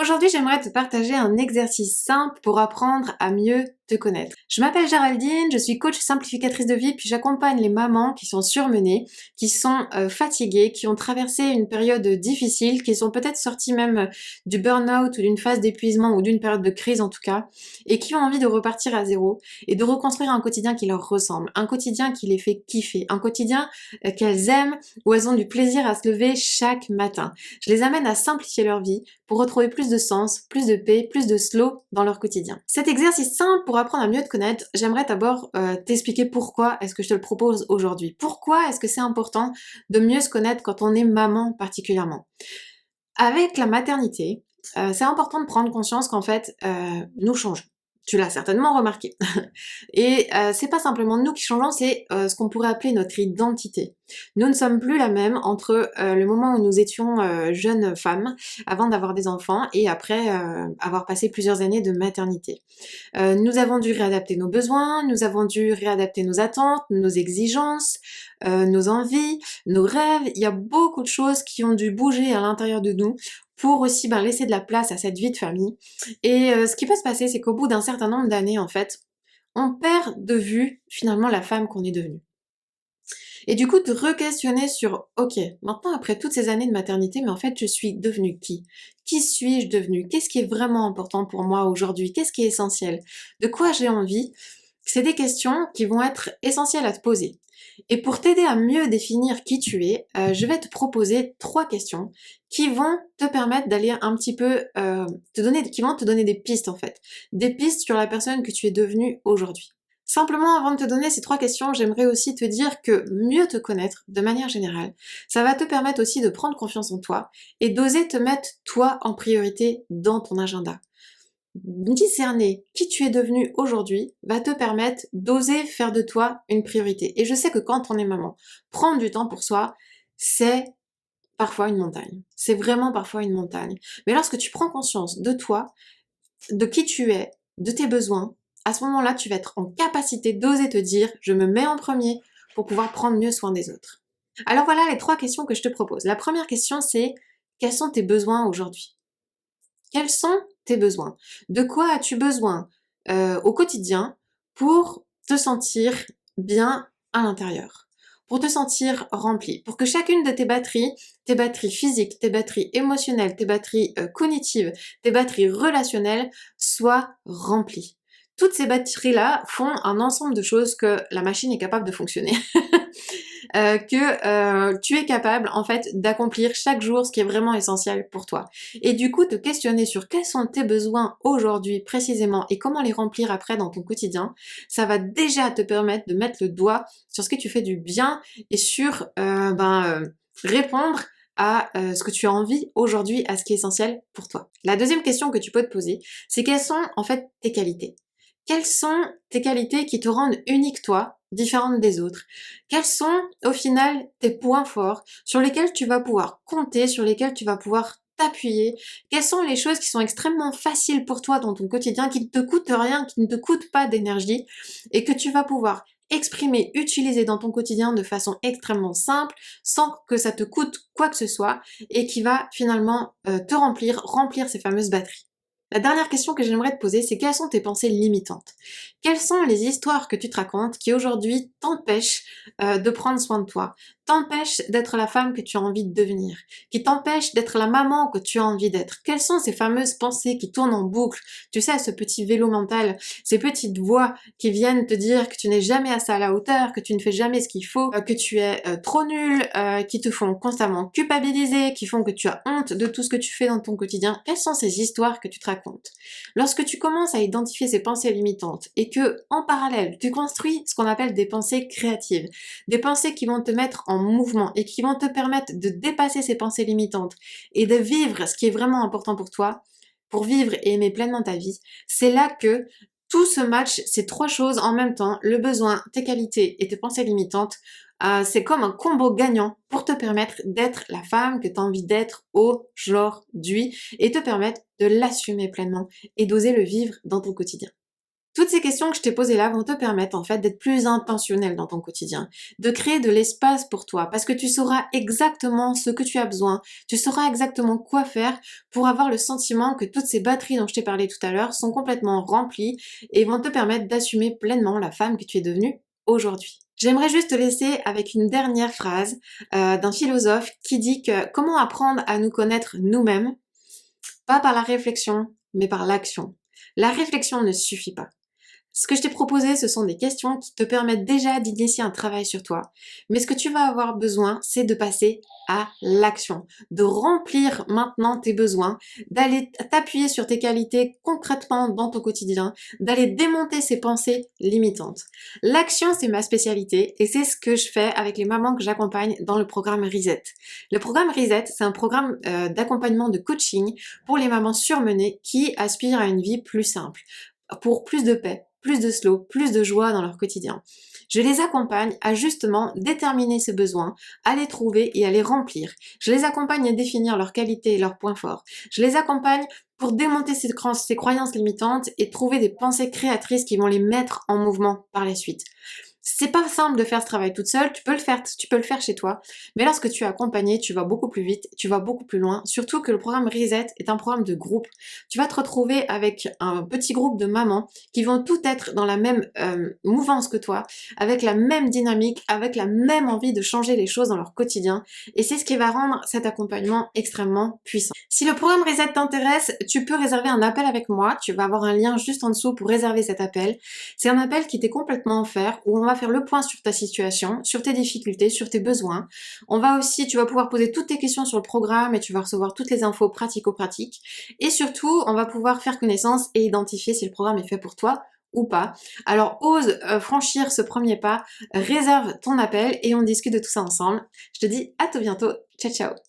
Aujourd'hui, j'aimerais te partager un exercice simple pour apprendre à mieux te connaître. Je m'appelle Géraldine, je suis coach simplificatrice de vie, puis j'accompagne les mamans qui sont surmenées, qui sont fatiguées, qui ont traversé une période difficile, qui sont peut-être sorties même du burn-out ou d'une phase d'épuisement ou d'une période de crise en tout cas, et qui ont envie de repartir à zéro et de reconstruire un quotidien qui leur ressemble, un quotidien qui les fait kiffer, un quotidien qu'elles aiment, où elles ont du plaisir à se lever chaque matin. Je les amène à simplifier leur vie pour retrouver plus de sens, plus de paix, plus de slow dans leur quotidien. Cet exercice simple pour apprendre à mieux te connaître, j'aimerais d'abord t'expliquer pourquoi est-ce que je te le propose aujourd'hui. Pourquoi est-ce que c'est important de mieux se connaître quand on est maman particulièrement. Avec la maternité, c'est important de prendre conscience qu'en fait, nous changeons. Tu l'as certainement remarqué. Et c'est pas simplement nous qui changeons, c'est ce qu'on pourrait appeler notre identité. Nous ne sommes plus la même entre le moment où nous étions jeunes femmes, avant d'avoir des enfants, et après avoir passé plusieurs années de maternité. Nous avons dû réadapter nos besoins, nous avons dû réadapter nos attentes, nos exigences, nos envies, nos rêves. Il y a beaucoup de choses qui ont dû bouger à l'intérieur de nous pour aussi laisser de la place à cette vie de famille. Et ce qui peut se passer, c'est qu'au bout d'un certain nombre d'années, en fait, on perd de vue finalement la femme qu'on est devenue. Et du coup, te re-questionner sur, ok, maintenant après toutes ces années de maternité, mais en fait, je suis devenue qui? Qui suis-je devenue? Qu'est-ce qui est vraiment important pour moi aujourd'hui? Qu'est-ce qui est essentiel? De quoi j'ai envie? C'est des questions qui vont être essentielles à te poser. Et pour t'aider à mieux définir qui tu es, je vais te proposer 3 questions qui vont te permettre d'aller un petit peu qui vont te donner des pistes en fait. Des pistes sur la personne que tu es devenue aujourd'hui. Simplement, avant de te donner ces 3 questions, j'aimerais aussi te dire que mieux te connaître, de manière générale, ça va te permettre aussi de prendre confiance en toi et d'oser te mettre toi en priorité dans ton agenda. Discerner qui tu es devenu aujourd'hui va te permettre d'oser faire de toi une priorité. Et je sais que quand on est maman, prendre du temps pour soi, c'est parfois une montagne. C'est vraiment parfois une montagne. Mais lorsque tu prends conscience de toi, de qui tu es, de tes besoins, à ce moment-là, tu vas être en capacité d'oser te dire, je me mets en premier pour pouvoir prendre mieux soin des autres. Alors voilà les 3 questions que je te propose. La première question, c'est quels sont tes besoins aujourd'hui? Quels sont tes besoins? De quoi as-tu besoin au quotidien pour te sentir bien à l'intérieur? Pour te sentir rempli, pour que chacune de tes batteries physiques, tes batteries émotionnelles, tes batteries cognitives, tes batteries relationnelles soient remplies. Toutes ces batteries-là font un ensemble de choses que la machine est capable de fonctionner. Tu es capable en fait d'accomplir chaque jour ce qui est vraiment essentiel pour toi. Et du coup, te questionner sur quels sont tes besoins aujourd'hui précisément et comment les remplir après dans ton quotidien, ça va déjà te permettre de mettre le doigt sur ce que tu fais du bien et sur répondre à ce que tu as envie aujourd'hui, à ce qui est essentiel pour toi. La deuxième question que tu peux te poser, c'est quelles sont en fait tes qualités? Quelles sont tes qualités qui te rendent unique toi, différente des autres? Quels sont au final tes points forts sur lesquels tu vas pouvoir compter, sur lesquels tu vas pouvoir t'appuyer? Quelles sont les choses qui sont extrêmement faciles pour toi dans ton quotidien, qui ne te coûtent rien, qui ne te coûtent pas d'énergie et que tu vas pouvoir exprimer, utiliser dans ton quotidien de façon extrêmement simple, sans que ça te coûte quoi que ce soit et qui va finalement te remplir ces fameuses batteries. La dernière question que j'aimerais te poser, c'est quelles sont tes pensées limitantes? Quelles sont les histoires que tu te racontes qui aujourd'hui t'empêchent de prendre soin de toi, t'empêchent d'être la femme que tu as envie de devenir, qui t'empêchent d'être la maman que tu as envie d'être? Quelles sont ces fameuses pensées qui tournent en boucle? Tu sais, ce petit vélo mental, ces petites voix qui viennent te dire que tu n'es jamais assez à la hauteur, que tu ne fais jamais ce qu'il faut, que tu es trop nul, qui te font constamment culpabiliser, qui font que tu as honte de tout ce que tu fais dans ton quotidien. Quelles sont ces histoires que tu te racontes? Lorsque tu commences à identifier ces pensées limitantes et que, en parallèle, tu construis ce qu'on appelle des pensées créatives, des pensées qui vont te mettre en mouvement et qui vont te permettre de dépasser ces pensées limitantes et de vivre ce qui est vraiment important pour toi, pour vivre et aimer pleinement ta vie, c'est là que tout se match, ces 3 choses en même temps, le besoin, tes qualités et tes pensées limitantes, c'est comme un combo gagnant pour te permettre d'être la femme que tu as envie d'être aujourd'hui et te permettre de l'assumer pleinement et d'oser le vivre dans ton quotidien. Toutes ces questions que je t'ai posées là vont te permettre en fait d'être plus intentionnel dans ton quotidien, de créer de l'espace pour toi, parce que tu sauras exactement ce que tu as besoin, tu sauras exactement quoi faire pour avoir le sentiment que toutes ces batteries dont je t'ai parlé tout à l'heure sont complètement remplies et vont te permettre d'assumer pleinement la femme que tu es devenue aujourd'hui. J'aimerais juste te laisser avec une dernière phrase d'un philosophe qui dit que comment apprendre à nous connaître nous-mêmes, pas par la réflexion, mais par l'action. La réflexion ne suffit pas. Ce que je t'ai proposé, ce sont des questions qui te permettent déjà d'initier un travail sur toi. Mais ce que tu vas avoir besoin, c'est de passer à l'action, de remplir maintenant tes besoins, d'aller t'appuyer sur tes qualités concrètement dans ton quotidien, d'aller démonter ces pensées limitantes. L'action, c'est ma spécialité et c'est ce que je fais avec les mamans que j'accompagne dans le programme Reset. Le programme Reset, c'est un programme d'accompagnement de coaching pour les mamans surmenées qui aspirent à une vie plus simple, pour plus de paix, plus de slow, plus de joie dans leur quotidien. Je les accompagne à justement déterminer ces besoins, à les trouver et à les remplir. Je les accompagne à définir leurs qualités et leurs points forts. Je les accompagne pour démonter ces croyances limitantes et trouver des pensées créatrices qui vont les mettre en mouvement par la suite. C'est pas simple de faire ce travail toute seule, tu peux le faire chez toi, mais lorsque tu es accompagné, tu vas beaucoup plus vite, tu vas beaucoup plus loin, surtout que le programme Reset est un programme de groupe. Tu vas te retrouver avec un petit groupe de mamans qui vont toutes être dans la même mouvance que toi, avec la même dynamique, avec la même envie de changer les choses dans leur quotidien, et c'est ce qui va rendre cet accompagnement extrêmement puissant. Si le programme Reset t'intéresse, tu peux réserver un appel avec moi, tu vas avoir un lien juste en dessous pour réserver cet appel. C'est un appel qui t'est complètement offert, où on va faire le point sur ta situation, sur tes difficultés, sur tes besoins. Tu vas pouvoir poser toutes tes questions sur le programme et tu vas recevoir toutes les infos pratico-pratiques. Et surtout, on va pouvoir faire connaissance et identifier si le programme est fait pour toi ou pas. Alors ose franchir ce premier pas, réserve ton appel et on discute de tout ça ensemble. Je te dis à tout bientôt. Ciao ciao.